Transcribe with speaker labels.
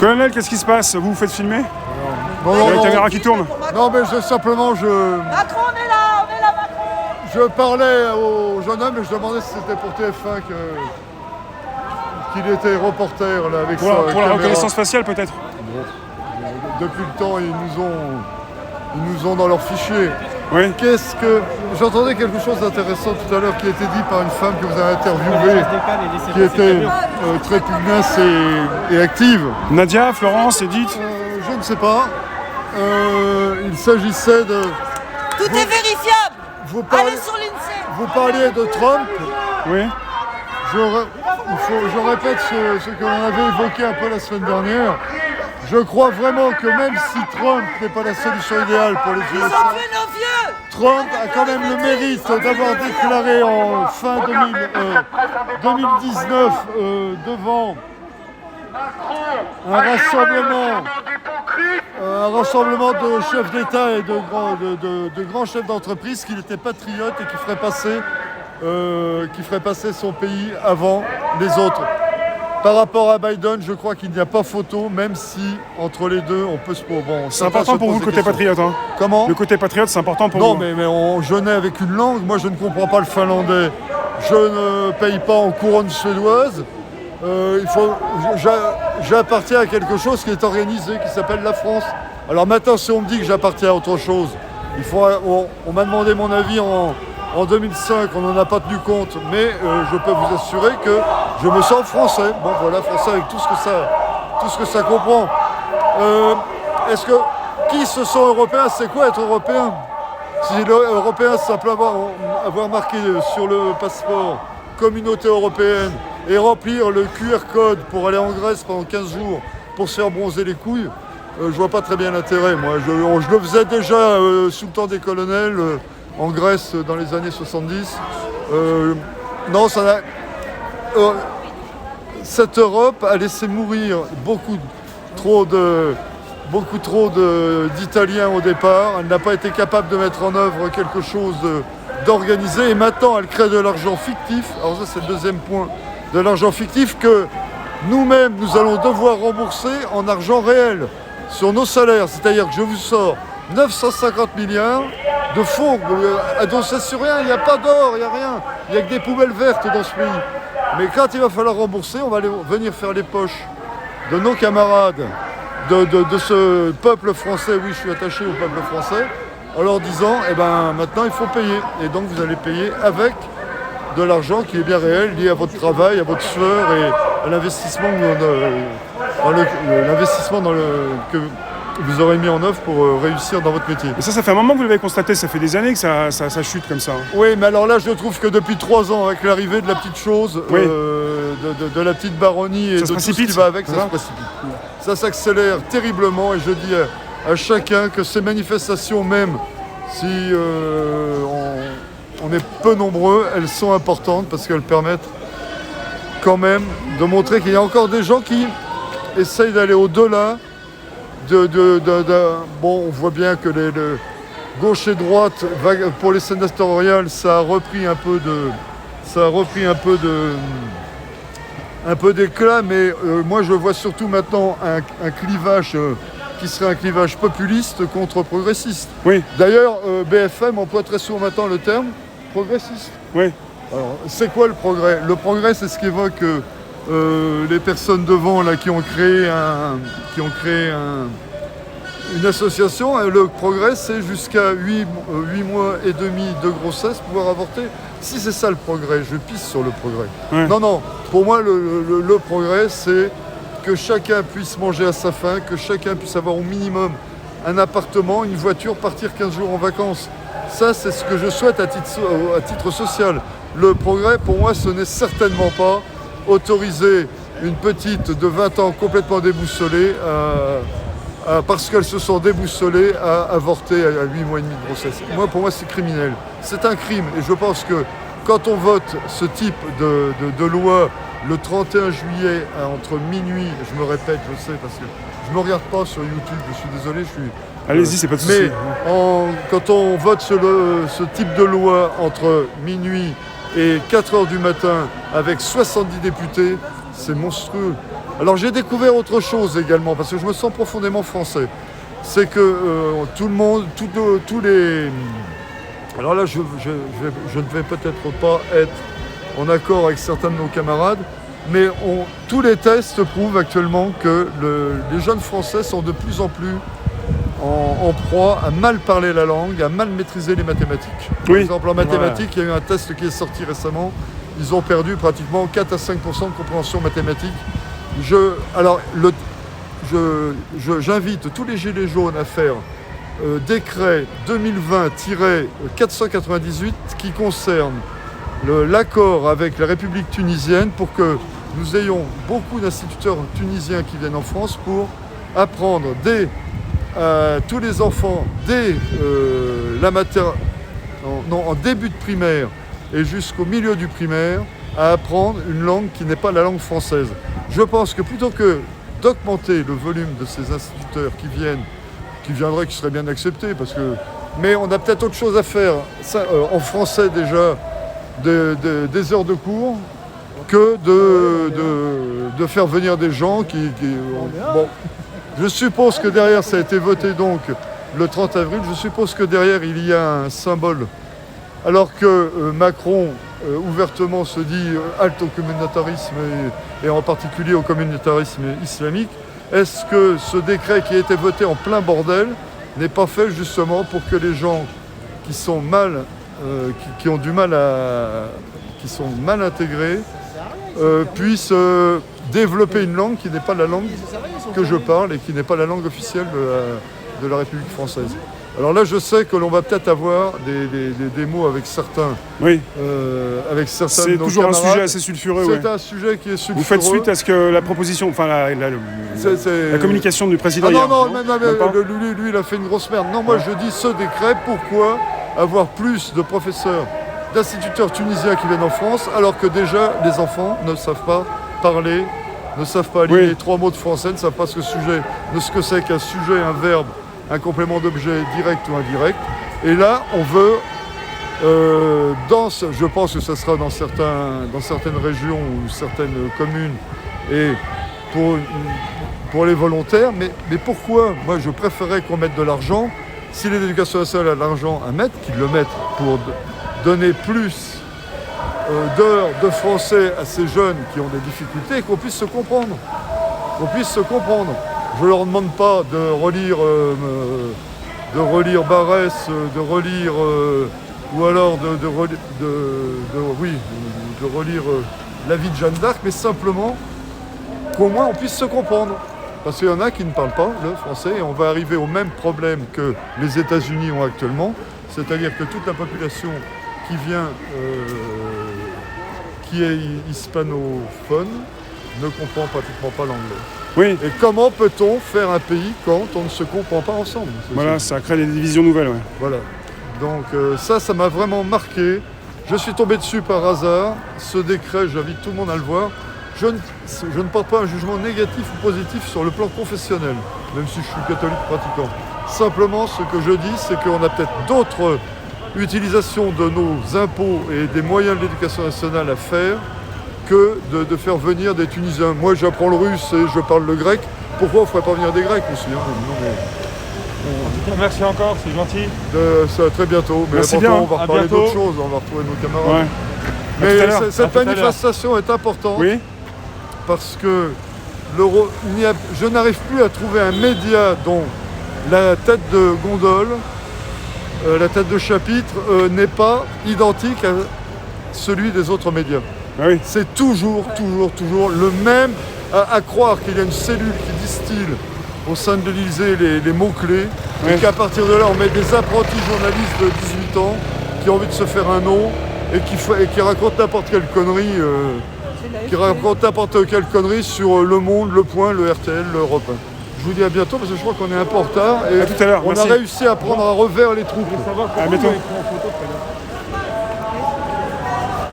Speaker 1: Colonel, qu'est-ce qui se passe? Vous vous faites filmer?
Speaker 2: Non,
Speaker 1: La caméra qui tourne?
Speaker 2: Non, mais simplement,
Speaker 3: Macron, on est là, Macron.
Speaker 2: je parlais au jeune homme et je demandais si c'était pour TF1 qu'il était reporter là, avec
Speaker 1: Pour
Speaker 2: sa
Speaker 1: la
Speaker 2: caméra.
Speaker 1: reconnaissance faciale, peut-être?
Speaker 2: Depuis le temps, ils nous ont dans leur fichier.
Speaker 1: Oui.
Speaker 2: J'entendais quelque chose d'intéressant tout à l'heure qui a été dit par une femme que vous avez interviewée, qui était très pugnace et active.
Speaker 1: Nadia, Florence, Edith?
Speaker 2: Je ne sais pas. Il s'agissait de...
Speaker 3: Tout est vérifiable.
Speaker 2: Vous
Speaker 3: Allez sur l'INSEE.
Speaker 2: Vous parliez de Trump.
Speaker 1: Oui.
Speaker 2: Je répète ce que l'on avait évoqué un peu la semaine dernière. Je crois vraiment que même si Trump n'est pas la solution idéale pour les
Speaker 3: Ils ont
Speaker 2: USA,
Speaker 3: tué nos vieux.
Speaker 2: Trump a quand même le mérite d'avoir déclaré en fin 2019 devant un rassemblement de chefs d'État et de grands chefs d'entreprise qu'il était patriote et qui ferait passer son pays avant les autres. Par rapport à Biden, je crois qu'il n'y a pas photo, même si entre les deux, on peut se... Bon,
Speaker 1: C'est important pour vous le côté patriote, hein?
Speaker 2: Comment?
Speaker 1: Le côté patriote, c'est important pour vous.
Speaker 2: Non, mais on jeûnait avec une langue. Moi, je ne comprends pas le finlandais. Je ne paye pas en couronne suédoise. J'appartiens à quelque chose qui est organisé, qui s'appelle la France. Alors maintenant, si on me dit que j'appartiens à autre chose, on m'a demandé mon avis en 2005, on n'en a pas tenu compte, mais je peux vous assurer que je me sens français. Bon voilà, français avec tout ce que ça comprend. Qui se sent européen? C'est quoi être européen? Si l'européen, c'est simplement avoir marqué sur le passeport communauté européenne et remplir le QR code pour aller en Grèce pendant 15 jours pour se faire bronzer les couilles, je vois pas très bien l'intérêt. Moi, je le faisais déjà sous le temps des colonels en Grèce dans les années 70. Non, cette Europe a laissé mourir beaucoup trop d'Italiens au départ. Elle n'a pas été capable de mettre en œuvre quelque chose d'organisé. Et maintenant, elle crée de l'argent fictif. Alors ça, c'est le deuxième point. De l'argent fictif que nous-mêmes, nous allons devoir rembourser en argent réel sur nos salaires. C'est-à-dire que je vous sors 950 milliards de fonds adossés sur rien. Il n'y a pas d'or, il n'y a rien. Il n'y a que des poubelles vertes dans ce pays. Mais quand il va falloir rembourser, on va venir faire les poches de nos camarades, de ce peuple français. Oui, je suis attaché au peuple français. En leur disant, maintenant il faut payer. Et donc vous allez payer avec de l'argent qui est bien réel, lié à votre travail, à votre sueur et à l'investissement que vous aurez mis en œuvre pour réussir dans votre métier.
Speaker 1: Et ça fait un moment que vous l'avez constaté, ça fait des années que ça chute comme ça.
Speaker 2: Oui, mais alors là, je trouve que depuis 3 ans, avec l'arrivée de la petite chose,
Speaker 1: Oui.
Speaker 2: de la petite baronnie et de tout ce qui va avec, ça se précipite. Ça s'accélère terriblement et je dis à chacun que ces manifestations, même si on est peu nombreux, elles sont importantes parce qu'elles permettent quand même de montrer qu'il y a encore des gens qui essayent d'aller au-delà Bon, on voit bien que gauche et droite, pour les sénatoriales, ça a repris un peu d'éclat, mais moi je vois surtout maintenant un clivage qui serait un clivage populiste contre progressiste.
Speaker 1: Oui.
Speaker 2: D'ailleurs, BFM emploie très souvent maintenant le terme progressiste.
Speaker 1: Oui.
Speaker 2: Alors, c'est quoi le progrès? Le progrès, c'est ce qu'évoquent les personnes devant là, qui ont créé une association. Le progrès, c'est jusqu'à 8 mois et demi de grossesse pouvoir avorter. Si c'est ça le progrès, je pisse sur le progrès.
Speaker 1: Ouais.
Speaker 2: Non, pour moi, le progrès, c'est que chacun puisse manger à sa faim, que chacun puisse avoir au minimum un appartement, une voiture, partir 15 jours en vacances. Ça, c'est ce que je souhaite à titre social. Le progrès, pour moi, ce n'est certainement pas autoriser une petite de 20 ans complètement déboussolée parce qu'elles se sont déboussolées à avorter à 8 mois et demi de grossesse. Pour moi, c'est criminel. C'est un crime. Et je pense que quand on vote ce type de loi le 31 juillet entre minuit, je me répète, je sais, parce que je ne me regarde pas sur YouTube, je suis désolé,
Speaker 1: Allez-y, c'est pas de souci.
Speaker 2: Mais quand on vote ce type de loi entre minuit et 4 heures du matin avec 70 députés, c'est monstrueux. Alors j'ai découvert autre chose également, parce que je me sens profondément français. C'est que tout le monde, tous les... Alors là, je ne vais peut-être pas être en accord avec certains de nos camarades, mais tous les tests prouvent actuellement que les jeunes Français sont de plus en plus en proie à mal parler la langue, à mal maîtriser les mathématiques. Par exemple, en mathématiques, il y a eu un test qui est sorti récemment. Ils ont perdu pratiquement 4 à 5% de compréhension mathématique. J'invite tous les gilets jaunes à faire décret 2020-498 qui concerne l'accord avec la République tunisienne pour que nous ayons beaucoup d'instituteurs tunisiens qui viennent en France pour apprendre tous les enfants dès en début de primaire et jusqu'au milieu du primaire à apprendre une langue qui n'est pas la langue française. Je pense que plutôt que d'augmenter le volume de ces instituteurs qui viendraient, qui seraient bien acceptés, mais on a peut-être autre chose à faire, en français déjà, des heures de cours, que de faire venir des gens Bon, je suppose que derrière, ça a été voté donc le 30 avril, je suppose que derrière, il y a un symbole. Alors que Macron ouvertement se dit halte au communautarisme et en particulier au communautarisme islamique, est-ce que ce décret qui a été voté en plein bordel n'est pas fait justement pour que les gens qui sont qui sont mal intégrés puissent développer une langue qui n'est pas la langue que je parle et qui n'est pas la langue officielle de la République française. Alors là, je sais que l'on va peut-être avoir des mots avec certains.
Speaker 1: Oui.
Speaker 2: Avec certains
Speaker 1: c'est
Speaker 2: de nos
Speaker 1: toujours
Speaker 2: camarades.
Speaker 1: un sujet assez sulfureux.
Speaker 2: C'est un sujet qui est sulfureux.
Speaker 1: Vous faites suite à ce que la proposition, enfin la communication du président hier.
Speaker 2: Non, lui, il a fait une grosse merde. Non, moi je dis ce décret, pourquoi avoir plus de professeurs, d'instituteurs tunisiens qui viennent en France, alors que déjà les enfants ne savent pas parler, ne savent pas lire les 3 mots de français, ne savent pas ce que c'est qu'un sujet, un verbe, un complément d'objet direct ou indirect. Et là, on veut, je pense que ce sera dans certaines régions ou certaines communes, et pour les volontaires, mais pourquoi? Moi, je préférerais qu'on mette de l'argent. Si l'éducation nationale a de l'argent à mettre, qu'ils le mettent pour donner plus d'heures de français à ces jeunes qui ont des difficultés et qu'on puisse se comprendre. Je ne leur demande pas de relire Barès, de relire ou alors de relire la vie de Jeanne d'Arc, mais simplement qu'au moins on puisse se comprendre. Parce qu'il y en a qui ne parlent pas le français et on va arriver au même problème que les États-Unis ont actuellement, c'est-à-dire que toute la population qui vient, qui est hispanophone, ne comprend pratiquement pas l'anglais.
Speaker 1: Oui.
Speaker 2: Et comment peut-on faire un pays quand on ne se comprend pas ensemble?
Speaker 1: Voilà, ça crée des divisions nouvelles. Ouais.
Speaker 2: Voilà. Donc ça m'a vraiment marqué. Je suis tombé dessus par hasard. Ce décret, j'invite tout le monde à le voir. Je ne porte pas un jugement négatif ou positif sur le plan confessionnel, même si je suis catholique pratiquant. Simplement, ce que je dis, c'est qu'on a peut-être d'autres utilisations de nos impôts et des moyens de l'éducation nationale à faire que de faire venir des Tunisiens. Moi, j'apprends le russe et je parle le grec. Pourquoi on ne ferait pas venir des Grecs aussi, hein?
Speaker 4: En tout cas, merci encore, c'est gentil.
Speaker 2: Ça, très bientôt. Mais
Speaker 1: merci
Speaker 2: on
Speaker 1: bien.
Speaker 2: va reparler d'autres choses, on va retrouver nos camarades.
Speaker 1: Ouais.
Speaker 2: Mais cette manifestation est importante parce que je n'arrive plus à trouver un média dont la tête de gondole, la tête de chapitre n'est pas identique à celui des autres médias.
Speaker 1: Ah oui.
Speaker 2: C'est toujours le même, à croire qu'il y a une cellule qui distille au sein de l'Élysée les mots-clés, et qu'à partir de là, on met des apprentis journalistes de 18 ans qui ont envie de se faire un nom et qui racontent n'importe quelle connerie, sur Le Monde, Le Point, le RTL, l'Europe 1. Je vous dis à bientôt parce que je crois qu'on est un peu en retard et
Speaker 1: à tout à l'heure.
Speaker 2: On a réussi à prendre à revers les troupes.
Speaker 1: À bientôt.